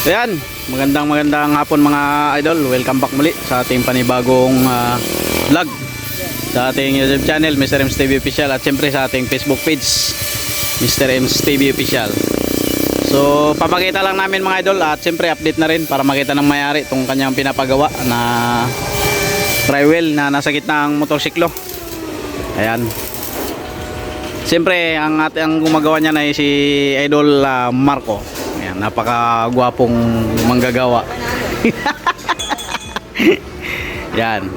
Ayan, magandang hapon mga idol. Welcome back muli sa ating panibagong vlog sa ating YouTube channel, Mr. Ems TV Official, at siyempre sa ating Facebook page, Mr. Ems TV Official. So, papakita lang namin mga idol at siyempre update na rin para makita ng mayari itong kanyang pinapagawa na tri-wheel na nasa gitna ng motorsiklo. Ayan. Siyempre, ang gumagawa niya na ay si Idol Marco. Ayan, napakagwapong manggagawa. Yan.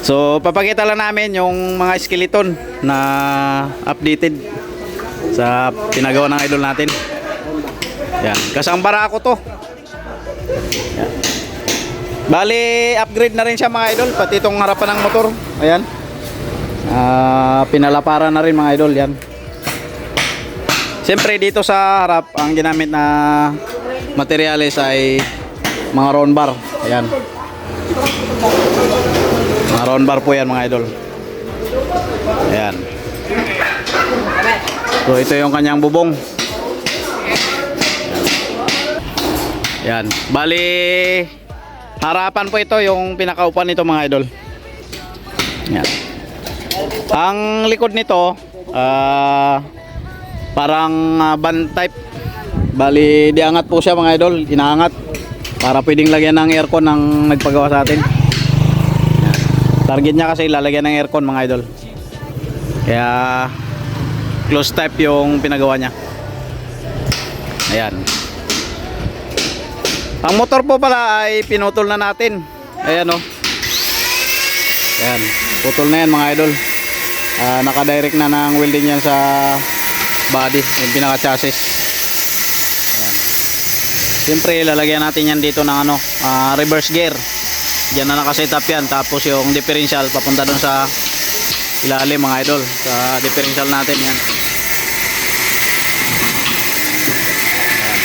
So, papakita lang namin yung mga skeleton na updated sa pinagawa ng idol natin. Yan. Kasang barako to. Yan. Bali, upgrade na rin siya mga idol. Pati itong harapan ng motor. Ayan. Pinalaparan na rin mga idol. Yan. Siyempre dito sa harap ang ginamit na materials ay mga round bar. Ayan. Mga round bar po yan mga idol. Ayan. So ito yung kanyang bubong. Ayan. Bali harapan po ito yung pinakaupan nito mga idol. Ayan. Ang likod nito parang van type. Bali diangat po siya mga idol, inaangat para pwedeng lagyan ng aircon ng nagpagawa sa atin. Target niya kasi lalagyan ng aircon mga idol. Kaya close type yung pinagawa niya. Ayan. Ang motor po pala ay pinutol na natin. Ayan o. Ayan. Putol na yan mga idol. Naka-direct na ng welding yan sa body, yung pinaka-chassis. Ayan. Siyempre lalagyan natin yan dito ng reverse gear. Diyan na nakasetup yan. Tapos yung differential papunta doon sa ilalim mga idol. Sa differential natin yan. Ayan.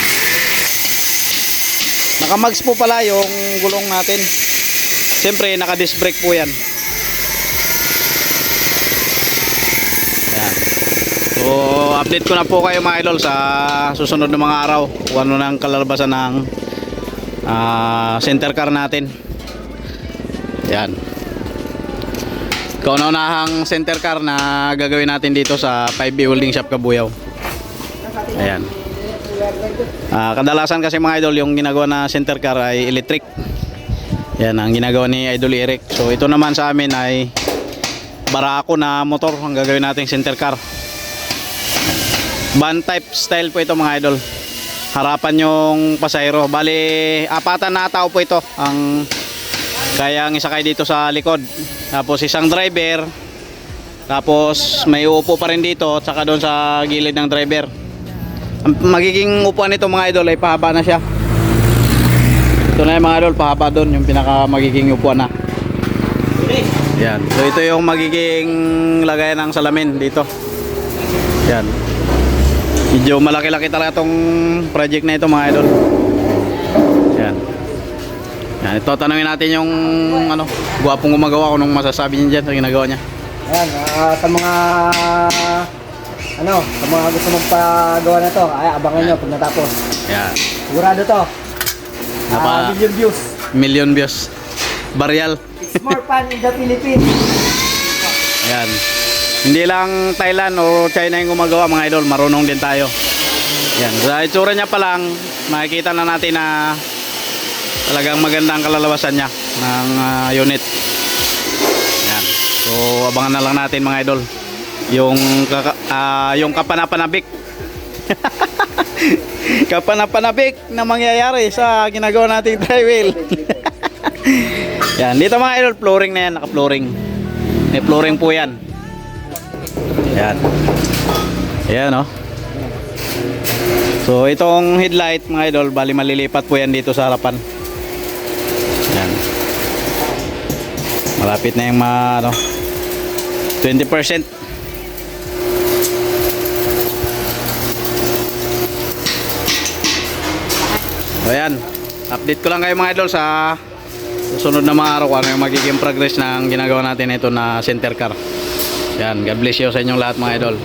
Naka-mags po pala yung gulong natin. Siyempre naka-disc brake po yan. Ayan. So update ko na po kayo mga idol sa susunod na mga araw kung ano nang kalalabasan ng center car natin. Yan. Kauna-unahang center car na gagawin natin dito sa 5B Welding Shop Kabuyaw. Ayan. Kadalasan kasi mga idol yung ginagawa na center car ay electric. Yan ang ginagawa ni Idol Eric. So ito naman sa amin ay barako na motor ang gagawin nating center car. Van type style po ito mga idol. Harapan yung pasahero. Bali apatan na tao po ito ang kaya ang isakay dito sa likod. Tapos isang driver. Tapos may upo pa rin dito at saka doon sa gilid ng driver. Ang magiging upuan nito mga idol ay pahaba na siya. Ito na yung mga idol, pahaba doon yung pinaka magiging upuan na. Yan. So ito yung magiging lagayan ng salamin dito. Yan. Medyo malaki-laki talaga itong project na ito mga idol. Yan. Yan. Ito tanungin natin yung guwapong gumagawa, kung anong masasabi niya dyan sa ginagawa niya. Ayan, sa mga sa mga gusto magpagawa na to, ay abangan nyo pag natapos. Yan. Sigurado to. Million views. Million views. Barrial. It's more fun in the Philippines. Ayan. Hindi lang Thailand o China yung gumagawa mga idol, marunong din tayo. Yan. Sa itsura niya pa lang, makikita na natin na talagang magandang kalalabasan niya ng unit. Yan. So abangan na lang natin mga idol yung kapanapanabik. Kapanapanabik na mangyayari sa ginagawa nating tri-wheel. Yan, dito mga idol, flooring na yan, naka-flooring. May flooring po yan. Yan. Ayan o. So itong headlight mga idol, bali malilipat po yan dito sa harapan. Yan. Malapit na yung 20%. So ayan, update ko lang kayo mga idol sa susunod na mga araw kung ano yung magiging progress ng ginagawa natin ito na center car. Yan, God bless you sa inyong lahat mga idol.